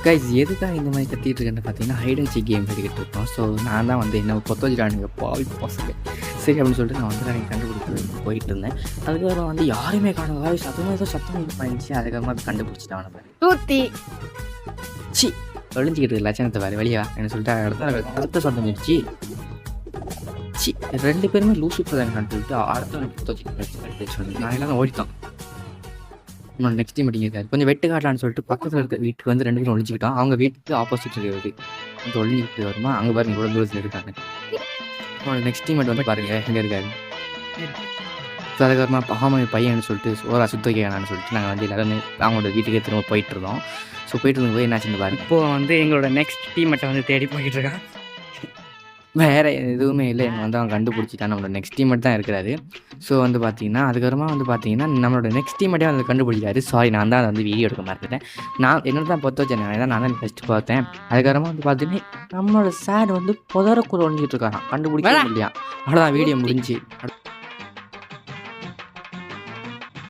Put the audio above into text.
Guys எதுக்காக இந்த மாதிரி கத்திட்டு இருக்கேன்னு பார்த்தீங்கன்னா ஹைட் அண்ட் சீக் கேம் விளையாடிட்டு இருக்கோம். ஸோ நான் தான் வந்து என்ன கொத்த வச்சுட்டானுங்க பாவி பசங்க. சரி அப்படின்னு சொல்லிட்டு நான் வந்து எனக்கு கண்டுபிடிச்சி போயிட்டு இருந்தேன். அதுக்கப்புறம் வந்து யாருமே காணும் வாய்ஸ் அதுவும் ஏதோ சத்தம் பண்ணிச்சு. அதுக்கப்புறமா அது கண்டுபிடிச்சிட்டான் நம்ம தூத்தி சி ஒழிஞ்சிக்கிட்டு லட்சணத்தை வேறு வெளியா என்ன சொல்லிட்டு அடுத்த சத்தம் வச்சு சி 2 பேருமே லூசு போதான்னு சொல்லிட்டு அடுத்த சொல்லி நான் எல்லாம் ஓடித்தான். நெக்ஸ்ட் மீட்டிங் இருக்காது கொஞ்சம் வெட்டு காட்டலான்னு சொல்லிட்டு பக்கத்தில் இருக்க வீட்டுக்கு வந்து 2 பேரும் ஒழிஞ்சிக்கிட்டோம். அவங்க வீட்டுக்கு ஆப்போசிட் இருக்கிறது கொஞ்சம் ஒழிஞ்சிக்கிட்டு வருமா அங்கே பாருங்க இவ்வளோ தூரத்தில் இருக்காங்க. நெக்ஸ்ட் டீமேட் வந்து பாருங்க எங்கே இருக்காரு. ஸோ அதுக்கப்புறமா பகாம பையன்னு சொல்லிட்டு ஒரு சுத்த வைக்கலான்னு சொல்லிட்டு நாங்கள் வந்து எல்லாருமே அவங்களோட வீட்டுக்கே திரும்ப போயிட்டு இருந்தோம். ஸோ போயிட்டு இருக்கும்போது என்னாச்சுன்னு பாருங்க. இப்போது வந்து எங்களோட நெக்ஸ்ட் டீமேட்டை வந்து தேடி போய்கிட்டு இருக்கான். வேறு எதுவுமே இல்லை. எங்கள் வந்து அவன் கண்டுபிடிச்சிட்டான். நம்மளோட நெக்ஸ்ட் டீமேட் தான் இருக்கிறாரு. ஸோ வந்து பார்த்தீங்கன்னா அதுக்கப்புறமா வந்து பார்த்தீங்கன்னா நம்மளோட நெக்ஸ்ட் டீமேட்டே வந்து கண்டுபிடிச்சாரு. சாரி நான் தான் வந்து வீடியோ எடுக்க மறந்துட்டேன். நான் என்ன தான் பொத்த வச்சேன் நான் தான் ஃபஸ்ட்டு பார்த்தேன். அதுக்கப்புறமா வந்து பார்த்தீங்கன்னா நம்மளோட சார் வந்து புதறக்குள்ள ஒழிஞ்சிட்டு இருக்காரான் கண்டுபிடிக்க இல்லையா. அவ்வளோதான் வீடியோ முடிஞ்சு.